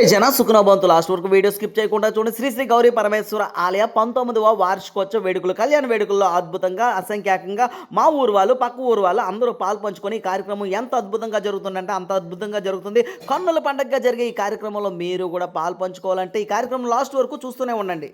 జన సుఖనోబంతు లాస్ట్ వరకు video skip చేయకుండా చూడండి. శ్రీ శ్రీ గౌరీ పరమేశ్వర ఆలయ 19వ వార్షికోత్సవ వేడుకలు కళ్యాణ వేడుకల్లో అద్భుతంగా అసంఖ్యాకంగా మా ఊరు వాళ్ళు పక్క ఊరు వాళ్ళు అందరూ పాలు పంచుకొని ఈ కార్యక్రమం ఎంత అద్భుతంగా జరుగుతుందంటే అంత అద్భుతంగా జరుగుతుంది. కన్నుల పండగగా జరిగే ఈ కార్యక్రమంలో మీరు కూడా పాలు పంచుకోవాలంటే ఈ కార్యక్రమం లాస్ట్ వరకు చూస్తూనే ఉండండి.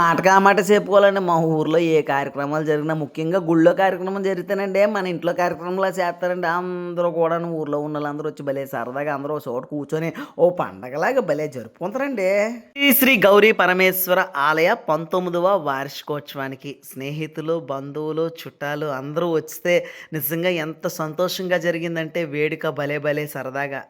ఆటగా మాట చెప్పుకోవాలండి. మా ఊర్లో ఏ కార్యక్రమాలు జరిగినా ముఖ్యంగా గుళ్ళో కార్యక్రమం జరిగితేనండి మన ఇంట్లో కార్యక్రమంలా చేస్తారండి. అందరూ కూడా ఊర్లో ఉన్న వాళ్ళందరూ వచ్చి భలే సరదాగా అందరూ ఒక చోట కూర్చొని ఓ పండగలాగా భలే జరుపుకుంటారండి. శ్రీ శ్రీ గౌరీ పరమేశ్వర ఆలయ 19వ వార్షికోత్సవానికి స్నేహితులు బంధువులు చుట్టాలు అందరూ వస్తే నిజంగా ఎంత సంతోషంగా జరిగిందంటే వేడుక భలే భలే సరదాగా.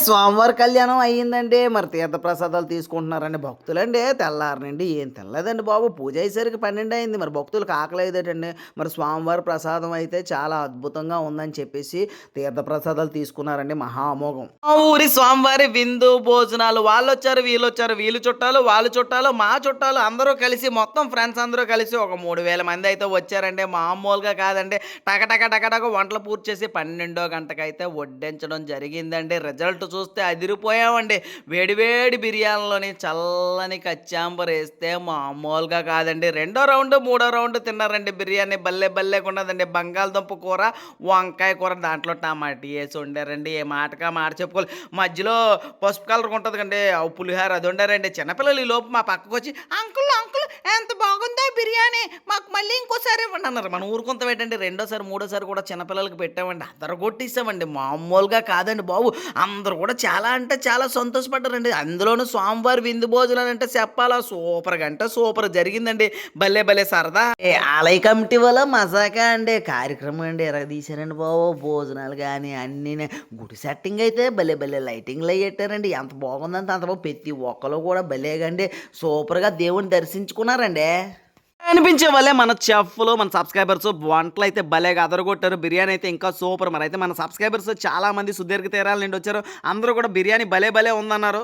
స్వామివారి కళ్యాణం అయ్యిందండి. మరి తీర్థప్రసాదాలు తీసుకుంటున్నారండి భక్తులండి. తెల్లారనండి ఏం తినలేదండి బాబు. పూజ అయ్యేసరికి 12 అయింది. మరి భక్తులకు ఆకలేదేటండి. మరి స్వామివారి ప్రసాదం అయితే చాలా అద్భుతంగా ఉందని చెప్పేసి తీర్థప్రసాదాలు తీసుకున్నారండి. మహామోగం. మా ఊరి స్వామివారి విందు భోజనాలు వాళ్ళు వచ్చారు వీళ్ళు వచ్చారు, వీళ్ళు చుట్టాలు వాళ్ళు చుట్టాలు మా చుట్టాలు అందరూ కలిసి మొత్తం ఫ్రెండ్స్ అందరూ కలిసి ఒక 3000 మంది అయితే వచ్చారండి. మామూలుగా కాదండి. టకటక టకటక వంటలు పూర్తి చేసి 12వ గంటకైతే వడ్డించడం జరిగిందండి. రిజల్ట్ చూస్తే అదిరిపోయామండి. వేడివేడి బిర్యానీలోని చల్లని కచ్చాంబర్ వేస్తే మామూలుగా కాదండి. 2వ రౌండ్ 3వ రౌండ్ తిన్నారండి. బిర్యానీ భలే భలేగా ఉన్నదండి. బంగాళదుంప కూర వంకాయ కూర దాంట్లో టమాటీ వేసి వండారండి. ఏ మాటగా మాట చెప్పుకోవాలి. మధ్యలో పసుపు కలర్ ఉంటుంది కండి పులిహార అది వండారండి. చిన్నపిల్లలు ఈ లోపు మా పక్కకు వచ్చి అంకుల్ అంకుల్ ఎంత బాగుందో బిర్యానీ మాకు మళ్ళీ ఇంకోసారి ఇవ్వండి అన్నారు. మనం ఊరుకొంత ఏంటంటే 2వ సారి 3వ సారి కూడా చిన్నపిల్లలకి పెట్టామండి. అద్దరు కొట్టిస్తామండి. మామూలుగా కాదండి బాబు. అందరూ కూడా చాలా అంటే చాలా సంతోషపడ్డారండి. అందులోనూ స్వామివారి విందు భోజనాలు అంటే చెప్పాలా సూపర్గా అంటే సూపర్ జరిగిందండి. భలే భలే సరదా. ఆలయ కమిటీ వల్ల మజాకా అండి. కార్యక్రమం అండి ఎరగదీశారండి బాబు. భోజనాలు కానీ అన్నీ గుడి సెట్టింగ్ అయితే భలే భలే లైటింగ్లు అయ్యేటారండి. ఎంత బాగుందంటే అంత బాగు. ప్రతి ఒక్కరు కూడా భలేగండి సూపర్గా దేవుని దర్శించుకున్నారండి. అనిపించే వాళ్ళే మన చెఫ్లు మన సబ్స్క్రైబర్స్ వంటలు అయితే భలేగా అదరగొట్టారు. బిర్యానీ అయితే ఇంకా సూపర్. మరి అయితే మన సబ్స్క్రైబర్స్ చాలా మంది సుదీర్ఘ తీరాల నుండి వచ్చారు. అందరూ కూడా బిర్యానీ భలే భలే ఉందన్నారు.